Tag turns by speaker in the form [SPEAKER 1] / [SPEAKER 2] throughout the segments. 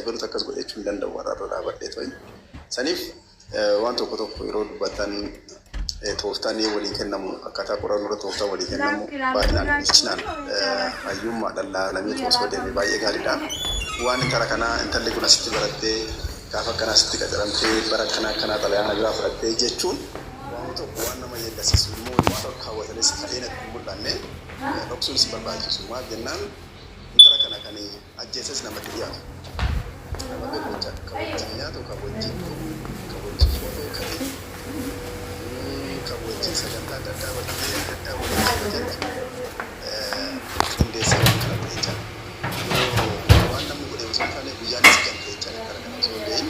[SPEAKER 1] eegalu takkas godhachuun danda'u warra dhaabadhee to'in. Saniif waan tokko yeroo dubbatan tooftaan walii kennamu akkaataa qorannoo irratti tooftaan walii kennamu baay'inaan bilchinaan hayyummaadhaan laalamee osoo deemee baay'ee gaariidha. Waan intala kanaa intalli kun asitti barattee gaafa akkanaa asitti qacaramtee bara akkanaa xalayaa biraa fudhattee jechuun waan tokko waan nama yeellasiisu immoo waan kaawwatanis ta'ee natti mul'anne dhoksuun si barbaachisu. Maal jennaan intala kana kan ajjeesas namatti dhiyaatu. Nama beekumsa kan wajjin nyaatu kan wajjin footoo kan wajjin sagantaa adda addaa waliin qindeessee waan kana godhee jira. Waan namni godhee osoo hin taane guyyaanis gantee jira kana osoo hin ta'in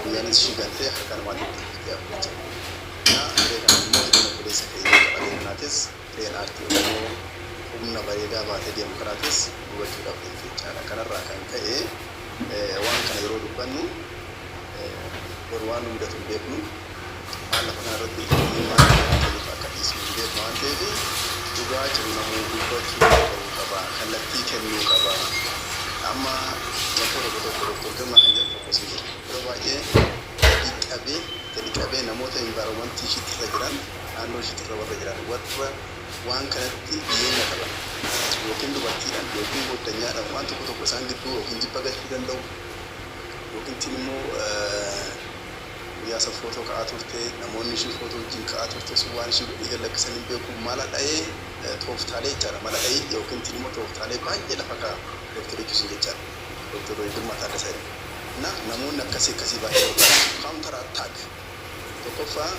[SPEAKER 1] guyyaanis ishii gantee harka namaatti dhiyaatu jira. Hiree kana immoo hiree obboleessa keenya qabatee kanaatis hireen aartii Oromoo humna bareedaa baatee deemu kanaatis hubachuudhaaf jechaadha. Kanarraa kan ka'e waan kana yeroo dubbannu boru waan mudatu hin beeknu maal lafa kanarratti maal akka dhiisnu hin beeknu waan ta'eef dhugaa jiru namuu dubbachuu qaba, kallattii kennuu qaba. Amma wantoota tokko doktortummaa kan jedhamu tokko si jiru yeroo baay'ee gadi qabee namoota envaayiromantii ishiitti jiran naannoo ishiitti warra jiran warra waan kanatti dhiyeenya qaban yookiin dubartiidhaan yookiin booddanyaadhaan waan tokko isaan gidduu yookiin jibba galchuu danda'u yookiin immoo guyyaa footoo ka'aa turte namoonni ishii footoo wajjin ka'aa turte sun waan ishii godhii gallakkisan hin beeku mala dha'ee tooftaalee jechaadha. Mala dha'ee yookiin immoo tooftaalee baay'ee lafa ka'a dooktarii Kisuun jechaadha. Dooktarii Girmaa Taaddasaa jedhama. Namoonni akkasii baay'ee barbaachisu. Kaawuntara attaak tokkoffaa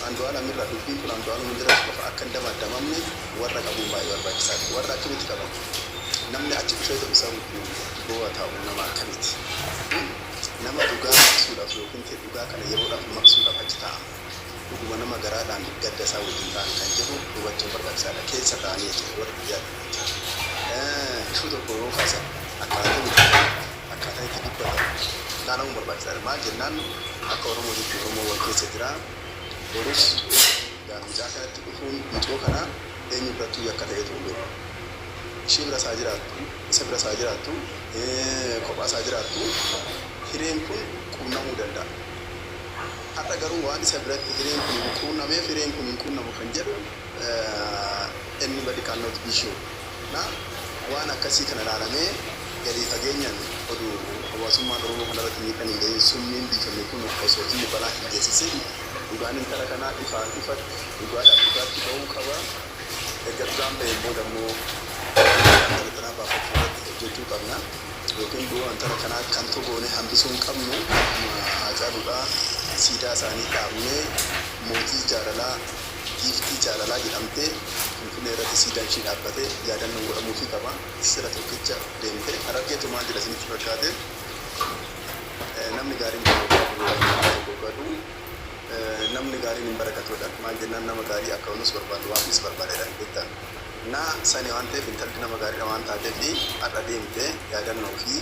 [SPEAKER 1] Andu'aalem irraa dubbiin kun Andu'aalem irraa qofa akka hin damaaddamamne warra qabuun baay'ee barbaachisaadha. Warra akkamitti qaban namni achi dhufee ta'uu isaa gowwaa taa'u nama akkamitti nama dhugaa maqsuudhaaf yookiin dhugaa kana yeroodhaaf maqsuudhaaf achi taa'ama. Dhuguma nama garaadhaan gadda isaa wajjin ta'an kan jedhu hubachuun barbaachisaadha. Keessa ta'anii jechuudha warra biyyaa ishuu tokko yeroo kaasan akkaataa itti dubbatan ilaalamuun barbaachisaadha. Maal jennaan akka Oromoo jechuun Oromoo wal keessa jira. Borus mucaa kanatti dhufuun mucoo kana eenyu birattuu akka ta'etu hin beeku. Ishee bira isaa jiraattu, isa bira isaa jiraattu, kophaa isaa jiraattu hireen kun quunnamuu danda'a. Har'a garuu waan isa biratti hireen kun hin quunnameef hireen kun hin quunnamu kan jedhu inni badi kaannootu bishoo. Waan akkasii kana ilaalamee gadi fageenyaan oduu hawaasummaan Oromoo kanarratti miidhaan hin gahin summiin biifame kun osoo inni balaa hin geessisin dhugaan intala kanaa dhugaatti ba'uu qaba. Erga dhugaan ba'e booda immoo kanaa baafachuu irratti hojjechuu qabna. Yookiin du'a intala kanaa kan togoone hambisuu hin qabnu Haacaaluudhaa siidaa isaanii dhaabnee mootii jaalalaa giiftii jaalalaa jedhamtee Finfinnee irratti siidaan ishii dhaabbatee yaadannoo godhamuufii qaba. Sira tokkicha deemtee Harargeetu maal jedha isinitti fakkaate namni gaariin bobbadu namni gaariin hin barakatuudha. Maal jennaan nama gaarii akka onus barbaadu waanis barbaadeedha jettan. Sani waan ta'eef intalli nama gaariidha waan taateef har'a deemtee yaadannoo fi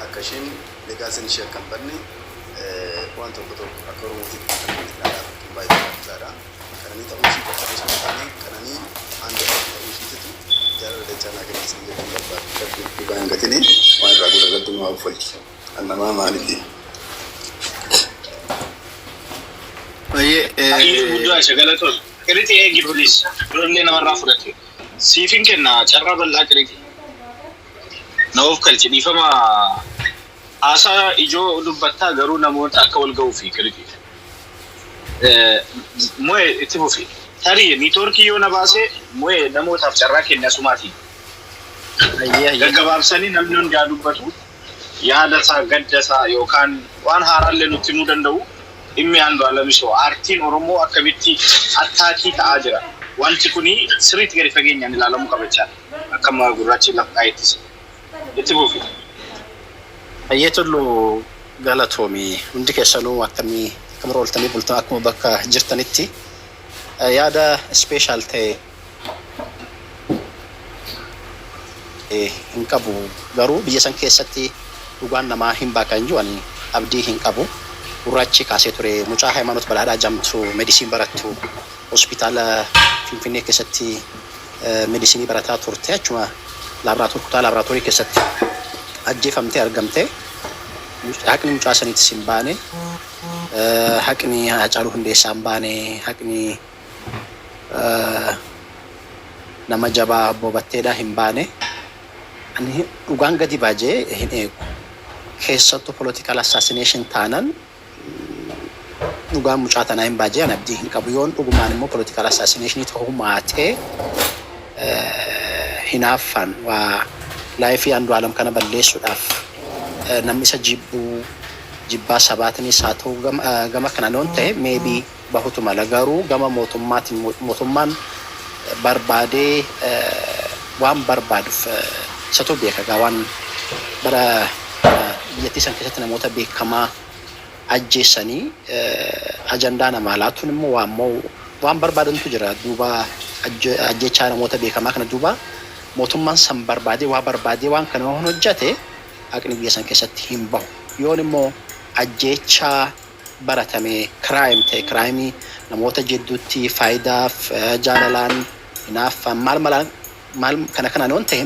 [SPEAKER 1] akka isheen legaasin ishee akka hin badne waan tokko akka Oromootiif kan baay'ee barbaachisaadha. Kananii ta'uu ishii barbaachisoo ta'anii kananii hanga ta'uu ishiititu jaalala dachaa naa kennisan jedhuun barbaadu. Dhugaa hin gatini waan irraa godha galtu nama uffalchu. Kan namaa maaliiti?
[SPEAKER 2] Baay'ee guddaa shagalaatoon qiritti eegi bilis durallee namarraa fudhate siifin kenna carraa bal'aa qiritti na'uuf kalchi dhiifama haasaa ijoo dubbattaa garuu namoota akka wal ga'uu fi qiritti moo'ee itti fufi tarii niitoorkii yoo na baase moo'ee namootaaf carraa kenna sumaati gaggabaabsanii namni hundaa dubbatu yaada isaa gadda isaa yookaan waan haaraallee nutti himuu danda'u. Dhimmi Andu'aalem aartiin Oromoo akkamitti attaakii ta'aa jira. Wanti kuni sirriitti gadi fageenyaan ilaalamuu qaba jechaadha. Akkama gurraachi lafaa ittisa. Itti fufi.
[SPEAKER 3] Baay'ee tollu galatoomii hundi keessanuu akkamii akkama ooltanii bultan akkuma bakka jirtanitti yaada ispeeshaal ta'e hin qabu. Garuu biyya san keessatti dhugaan namaa hin baaqan jiru ani abdii hin qabu. Gurraachi kaasee ture mucaa Hayimaanoot Balaadhaa jamtu meediisiin barattu hospitaala Finfinnee keessatti meediisiinii barataa turte achuma kutaa laaboraatoorii keessatti ajjeefamtee argamte haqni mucaa saniitis hin baane haqni Haacaaluu Hundeessaa hin baane haqni nama jabaa Boobatteedhaa hin baane ani dhugaan gadi baajee hin eegu keessattuu political assassination taanan dhugaan mucaa tanaa hin baajee an abdii hin qabu yoon dhugumaan immoo political assassination ta'uu maatee hinaafan waa laayifii Andu'aalam kana balleessuudhaaf namni isa jibbaa sabaatinis haa ta'u gama kana noon ta'e maybe bahutu mala garuu gama mootummaan barbaadee waan barbaaduuf isatu beeka gaa waan bara biyyattii san keessatti namoota beekamaa ajjeessanii ajandaa namaa laatuun immoo waan barbaadantu jira duuba ajjechaa namoota beekamaa kana duuba mootummaan san barbaadee waan kana hojjate haqni biyya san keessatti hin bahu yoon immoo ajjechaa baratame crime ta'e crime namoota jidduutti faayidaaf jaalalaan hinaaffaan maal kana noon ta'e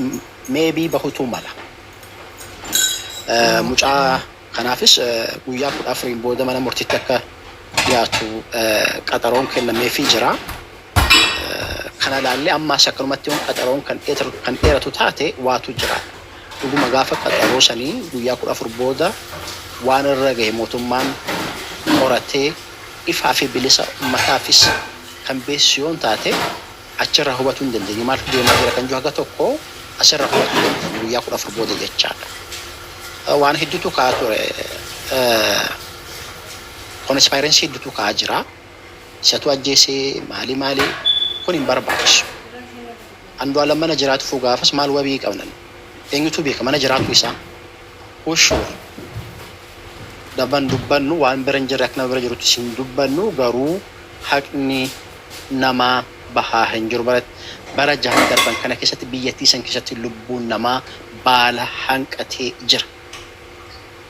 [SPEAKER 3] maybe bahutu mala mucaa kanaafis guyyaa 14 booda mana murtiitti akka dhiyaatu qaxaroon kennameefii jira kana laallee ammaas akkanumatti qaxaroon kan dheeratu taate waatu jira dhuguma gaafa qaxaroo sanii guyyaa 14 booda waan irra gahe mootummaan qoratee ifaa fi bilisa ummataafis kan beessiyoon taate achirra hubachuu hin dandeenye maal deemaa jira kan jiru haga tokko asirra hubachuu dandeenye guyyaa 14 booda jechaadha. Waan hedduutu ka'aa ture conspiracy hedduutu ka'aa jira isatu ajjeesee maali kun hin barbaachisu Andu'aalam mana jiraatu gaafas maal wabii qabnan eenyutu beeka mana jiraatu isaa ushur daban dubbannu waan biran jira kana bira jirutti sin dubbannu garuu haqni nama bahaa hin jiru bara jahan darban kana keessatti biyyattii san keessatti lubbuun namaa baala hanqatee jira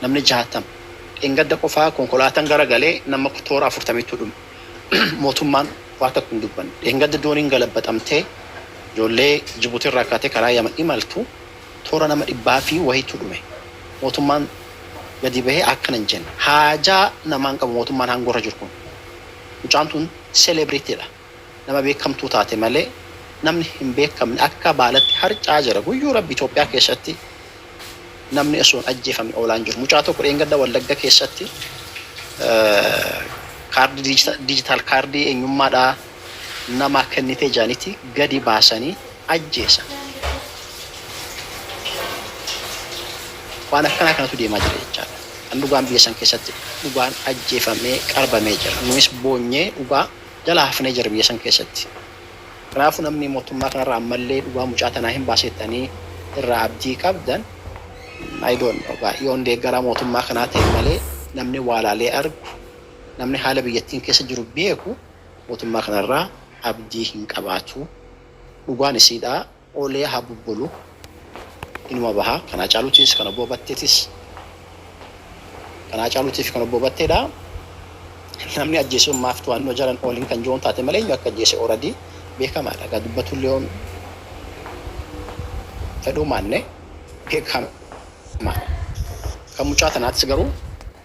[SPEAKER 3] namni 60 engadda qofaa konkolaataan garagalee nama toora 40 dhume mootummaan waan takka hin dubbanne engadda dooniin galabbatamtee ijoollee Jibuutii irraa kaatee karaa Yaman imaltu toora nama 100 fi wahiitu dhume mootummaan gadi bahee akkana hin jenne haajaa namaan qabu mootummaan hangorra jiru kun mucaan tun celebrityidha nama beekamtuu taate malee namni hin beekamne akka baalatti harcaa jira guyyuu rabbi Itoophiyaa keessatti namni osoon ajjeefame oolaan jiru mucaa tokko engadda Wallagga keessatti kaardii digital kaardii eenyummaadhaa nama kennitee jaaniti gadi baasanii ajjeesan waan akkana kanatu deemaa jira jechaadha kan dhugaan biyya san keessatti dhugaan ajjeefamee qarbamee jira numis boonyee dhugaa jala hafnee jira biyya san keessatti kanaafuu namni mootummaa kanarraa ammallee dhugaa mucaa tanaa hin baasettanii irraa abdii qabdan I don't know yoon deeggaraa mootummaa kanaa ta'e malee namni waalaalee argu namni haala biyyattiin keessa jiru beeku mootummaa kanarraa abdii hin qabaatu dhugaan isiidhaa oolee haa bubbulu inuma baha kana Haacaaluutis kana Boobatteetis kana Haacaaluutiif kana Boobatteedha namni ajjeesuun maaftu waan jaran ooliin kan joon taate malee akka ajjeese already beekamaadha gaa dubbatullee on fedhuu maanne beekama kan mucaa tanaatis garuu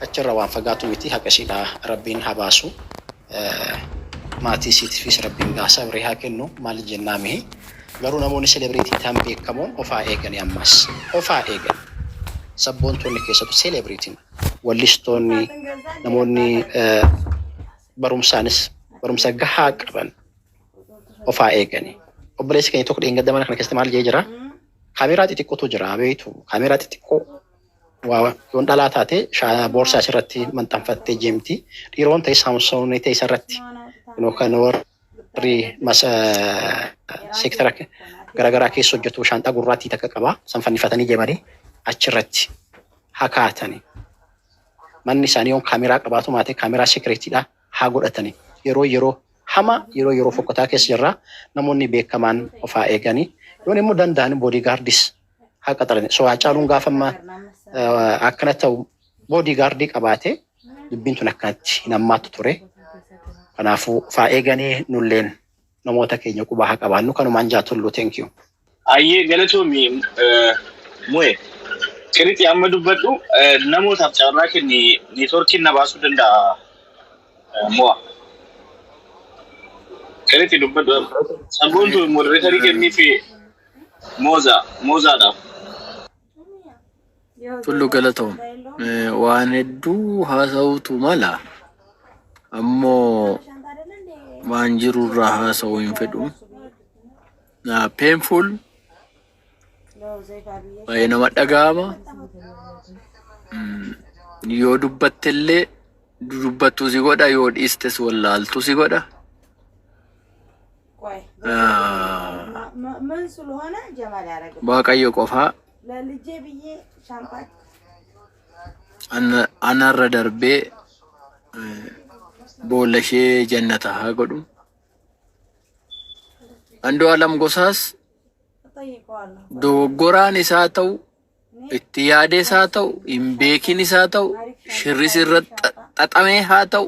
[SPEAKER 3] achirra waan fagaatu miti haqa isiidhaa rabbiin haa baasu maatii isiitiifis rabbiin sabree haa kennu maal jennaa mihi garuu namoonni celebritii ta'an beekamoon ofaa eeganii ammas ofaa eegan sabboontoonni keessattuu celebritiin wallistoonni namoonni barumsa gahaa qaban ofaa eeganii obboleessi keenya tokko dheengadda mana kana keessatti maal jee jira kaameeraa xixiqqootu jira beeytu kaameeraa xixiqqoo yoon dhalaa taate boorsaa isirratti maxxanfattee jeemti dhiiroon ta'e Saamsoonii ta'e isarratti kan warri seektara garaagaraa keessa hojjetu shaanxaa gurraattii takka qaba san fannifatanii deemanii achirratti hakaatanii manni isaanii yoon kaameeraa qabaatu maate kaameeraa seekiretiidhaa haa godhatanii yeroo hama yeroo fokkotaa keessa jirra namoonni beekamaan ofaa eeganii yoon immoo danda'an boodigaardis haa qaxarani Haacaaluun gaafamma akkana ta'u boodigaardii qabaate dubbiin tun akkanatti hin hammaattu ture kanaafuu ofaa eeganii nulleen namoota keenya qubaa haa qabaannu kanumaan jaatullu thank you
[SPEAKER 2] ayyee galatoomi mu'e Kiriti amma dubbadhu namootaaf carraa kenni neetworkiin na baasuu danda'a mo'a. Kiriti dubbadhu saboontu modereetarii kennii fi moozaadhaaf.
[SPEAKER 4] Tullu galatoom waan hedduu haasa'uutu mala ammoo waan jirurraa haasa'uu hin fedhu. Painful baay'ee nama dhaga'ama. Yoo dubbattellee dubbattuu si godha, yoo dhiistes wallaaltuu si godha. Waaqayyo qofaa anarra darbee boolla ishee jannata haa godhu. Andu'aalam Gosaas dogoggoraan isaa ta'u, itti yaadee isaa ta'u, hin beekin isaa ta'u, shirris irra xaxamee haa ta'u,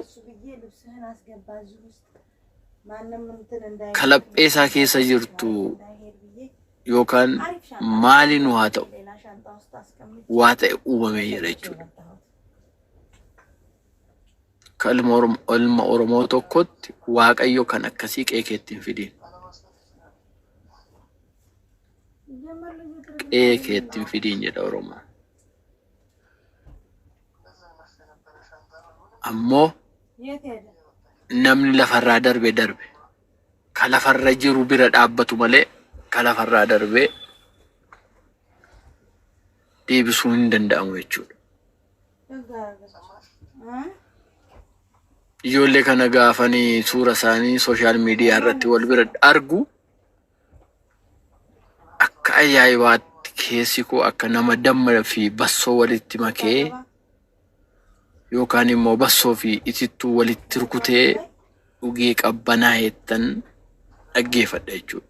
[SPEAKER 4] kalaphee isaa keessa jirtu yookaan maaliin haa ta'u waa ta'e uumamee jira jechuudha. Ilma Oromoo tokkotti Waaqayyo kan akkasii qeekeetti hin fidin. Qeekeetti hin fidin jedha Oromoo. Ammoo namni lafarraa darbe ka lafarra jiru bira dhaabbatu malee ka lafarraa darbe deebisuu hin danda'amu jechuudha. Ijoollee kana gaafanii suura isaanii sooshaal miidiyaa irratti wal bira argu akka ajaa'ibaatti keessi koo akka nama damma fi bassoo walitti makee yookaan immoo bassoo fi itittuu walitti rukutee dhugee qabbanaa heettan dhaggeeffadha jechuudha.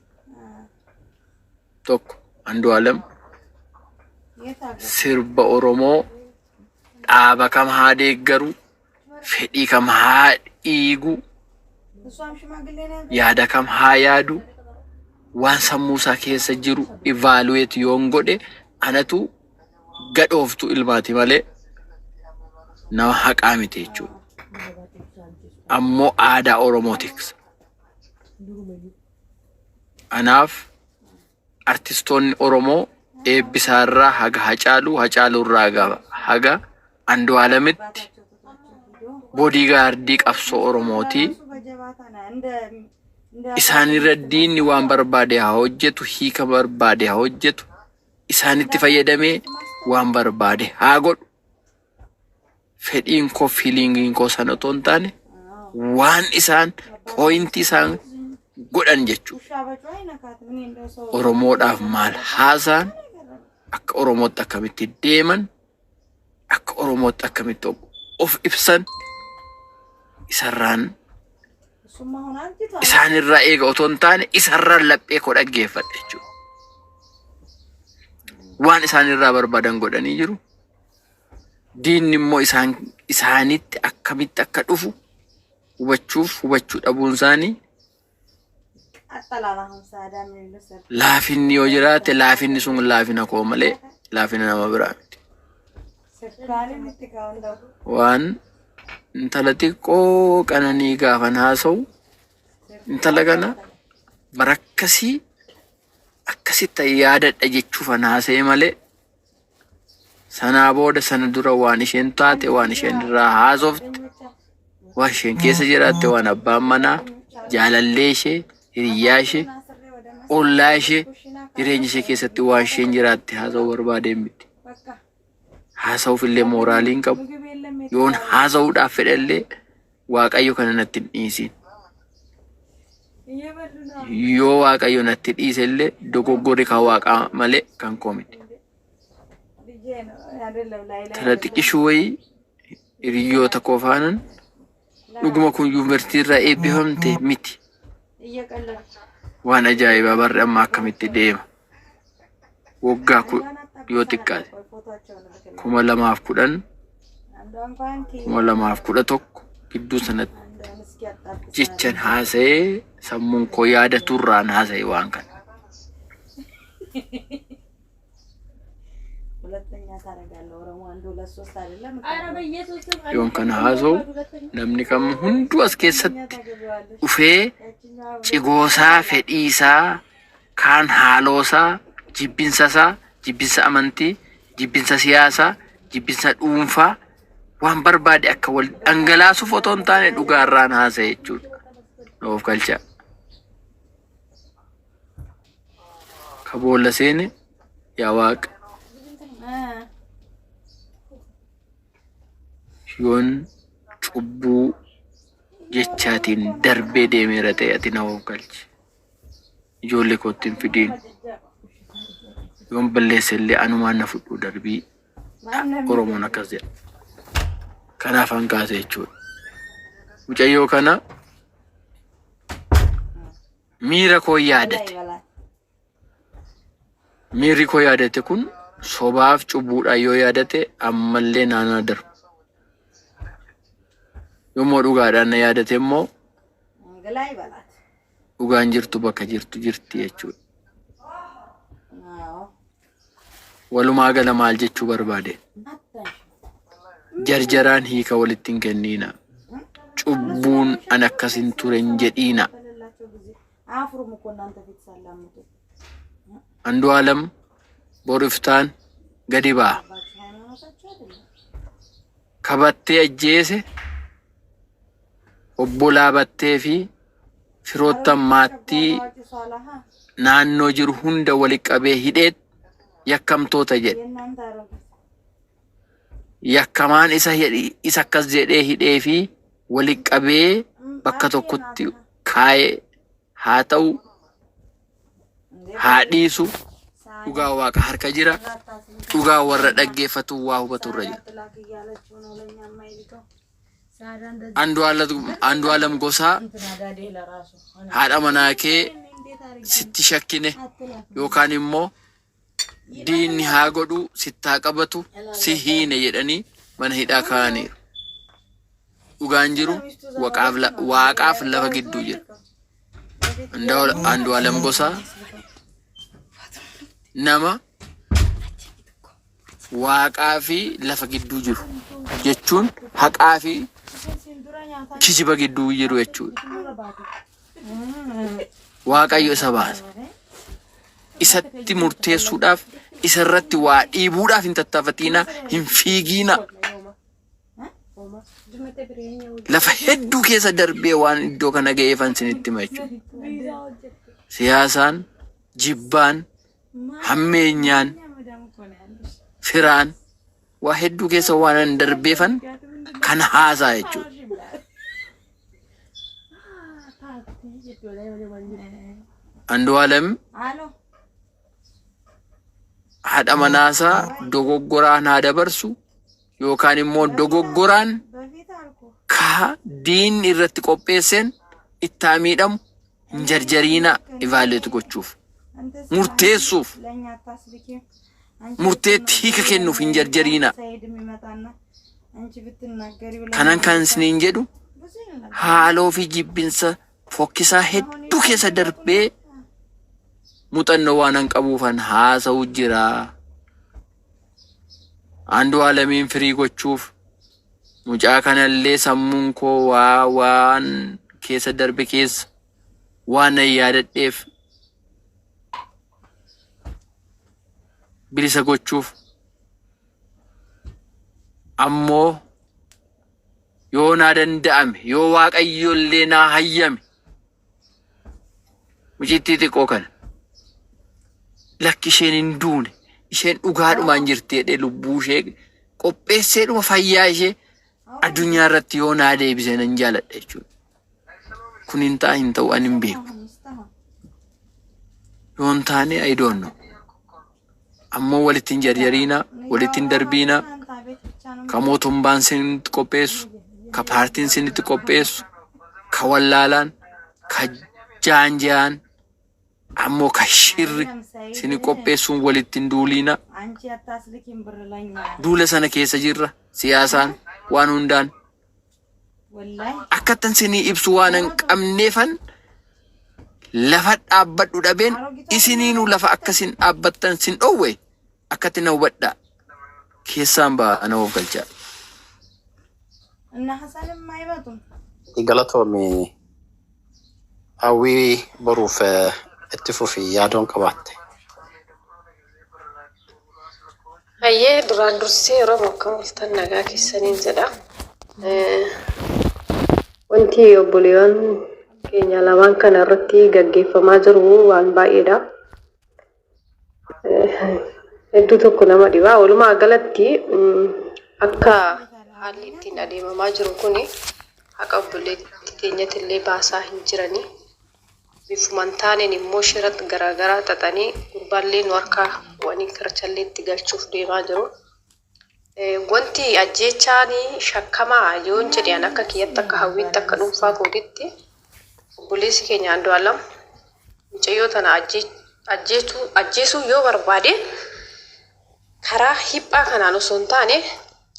[SPEAKER 4] Tokko Andu'aalam sirba Oromoo dhaaba kam haa deeggaru, fedhii kam haa dhiigu, yaada kam haa yaadu, waan sammuu isaa keessa jiru evaluate yoon godhe anatu gadhooftu ilmaati malee nama haqaa miti jechuudha. Ammoo aadaa Oromootiks. Anaaf artistoonni Oromoo eebbisaarraa haga Hacaaluurraa haga Andu'aalamitti boodigaardii qabsoo Oromooti. Isaanirra diinni waan barbaade haa hojjetu, hiika barbaade haa hojjetu, isaanitti fayyadamee waan barbaade haa godhu. Fedhiin koo fiilingiin koo sana otoo hin taane waan isaan pooyintii isaan godhan jechuudha. Oromoodhaaf maal haasaan, akka Oromootti akkamitti deeman, akka Oromootti akkamitti of ibsan isarraan isaanirraa eega otoo hin taane isarraan laphee koo dhaggeeffadha jechuudha. Waan isaanirraa barbaadan godhanii jiru. Diinni immoo isaanitti akkamitti akka dhufu hubachuu dhabuun isaanii laafinni yoo jiraate laafinni sun laafina koo malee laafina nama biraa miti. Waan intala xiqqoo qananii gaafan haasa'u intala kana barakkasii akkasitti yaadadha jechuufan haasa'e malee sanaa booda sana dura waan isheen taate, waan isheen irraa haasofte, waan isheen keessa jiraatte, waan abbaan manaa, jaalallee ishee, hiriyyaa ishee, ollaa ishee, jireenya ishee keessatti waan isheen jiraatte haasa'uu barbaadeen miti. Haasa'uuf illee mooraalii hin qabu. Yoon haasa'uudhaaf fedhallee Waaqayyo kana natti hin dhiisin. Yoo Waaqayyo natti dhiise illee dogoggorri kan Waaqaa malee kan koo miti. Tana xiqqishuu wayii hiriyoota koo faanan dhuguma kun yuunivarsiitii irraa eebbifamte miti. Waan ajaa'ibaa barri amma akkamitti deema. Waggaa yoo xiqqaate 2010 2011 gidduu sanatti jechan haasa'ee sammuun koo yaada turraan haasa'e waan kana. yoon kana haasa'u namni kam hunduu as keessatti dhufee cigoosaa fedhiisaa kaan haaloosaa jibbinsa amantii jibbinsa siyaasaa jibbinsa dhuunfaa waan barbaade akka wal dhangalaasuuf otoo hin taane dhugaarraan haasa'e jechuudha. Of galcha. Kaboolla seene yaa waaqa. Yoon cubbuu jechaatiin darbee deemeera ta'e ati na of galchi. Ijoollee kootti hin fidiin. Yoon balleesse illee anumaan na fudhu darbii. Oromoon akkas jedha. Kanaaf hanqaase jechuudha. Mucayyoo kana miira koo yaadate. Miirri koo yaadate kun sobaaf cubbuudhaan yoo yaadate ammallee naannoo darbu. Yommuu dhugaadhaan na yaadate immoo dhugaan jirtu bakka jirtu jirti jechuudha. Walumaa gala maal jechuu barbaade? Jarjaraan hiika walitti hin kenniina. Cubbuun an akkasin ture hin jedhiina. Andu'aalam boriftaan gadi ba'a. Kabattee ajjeese obbolaa battee fi firoottan maattii naannoo jiru hunda wali qabee hidheet yakkamtoota jedhe. Yakkamaan isa akkas jedhee hidhee fi wali qabee bakka tokkotti kaa'ee haa ta'u haa dhiisu dhugaa waaqa harka jira. Dhugaa warra dhaggeeffatu waa hubatu irra jira. Andu'aalam Gosaa haadha manaa kee sitti shakkine yookaan immoo diinni haa godhu sitti haa qabatu si hiine jedhanii mana hidhaa kaa'aniiru. Dhugaan jiru waaqaaf lafa gidduu jira. Andu'aalam Gosaa nama waaqaa fi lafa gidduu jiru jechuun haqaa fi kijiba gidduu jiru jechuudha. Waaqayyo isa baasa. Isatti murteessuudhaaf isarratti waa dhiibuudhaaf hin tattaafatiina hin fiigiina. Lafa hedduu keessa darbee waan iddoo kana ga'eefan sinitti hima jechuudha. Siyaasaan, jibbaan, hammeenyaan, firaan waa hedduu keessa waan darbeefan kan haasaa jechuudha. Andu'aalam haadha manaasaa dogoggoraan haa dabarsu yookaan immoo dogoggoraan ka diinni irratti qopheesseen itti haa miidhamu hin jarjariina ivaaleetu gochuuf murteessuuf murteetti hiika kennuuf hin jarjariina. Kanan kan isiniin jedhu haaloo fi jibbinsa fokkisaa hedduu keessa darbee muuxannoo waan an qabuufan haasa'u jira. Andu'aalamiin firii gochuuf mucaa kanallee sammuun koo waan keessa darbe keessa waan an yaadadheef bilisa gochuuf ammoo yoo naa danda'ame yoo waaqayyollee naa hayyame mucittii xiqqoo kana lakki isheen hin duune isheen dhugaadhumaan jirti jedhee lubbuu ishee qopheesseedhuma fayyaa ishee addunyaa irratti yoo naa deebise nan jaaladha jechuudha. Kun hin ta'a hin ta'u ani hin beeku. Yoo hin taane I don't know. Ammoo walitti hin jarjariina, walitti hin darbiina, ka mootummaan sinitti qopheessu, ka paartiin sinitti qopheessu, ka wallaalaan, ka jaanjaan, ammoo ka shirri sini qopheessuun walitti hin duuliina. Duula sana keessa jirra siyaasaan waan hundaan. Akkattan sinii ibsu waan hin qabneefan lafa dhaabbadhu dhabeen isiniinuu lafa akkasin dhaabbattan sin dhowwe akkatti na hubadhaa. keessaan ba'aa nama of galchaa.
[SPEAKER 3] Galatoomi hawwii boruuf itti fufii yaadoon qabaatte.
[SPEAKER 5] Hayyee duraan dursee yeroo bakka murtan nagaa keessaniin jedha. Wanti obboleewwan keenya lamaan kana irratti gaggeeffamaa jiru waan baay'eedha. Hedduu tokko nama dhibaa. Walumaa galatti akka haalli ittiin adeemamaa jiru kuni haqa obboleetti keenyatillee baasaa hin jiranii. Bifumaan taaneen immoo shirratti garaagaraa xaxanii gurbaallee nu harkaa waniin kirchalleetti galchuuf deemaa jiru. Wanti ajjeechaanii shakkamaa yoon jedhan akka kiyyatti akka hawwiitti akka dhuunfaa kooditti obboleessi keenya Andu'aalam mucayyoo tana ajjeesuu yoo barbaade karaa hiphaa kanaan osoo hin taane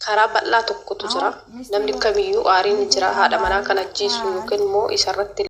[SPEAKER 5] karaa bal'aa tokkotu jira. Namni kamiyyuu aariin jira haadha manaa kan ajjeesu yookiin immoo isarratti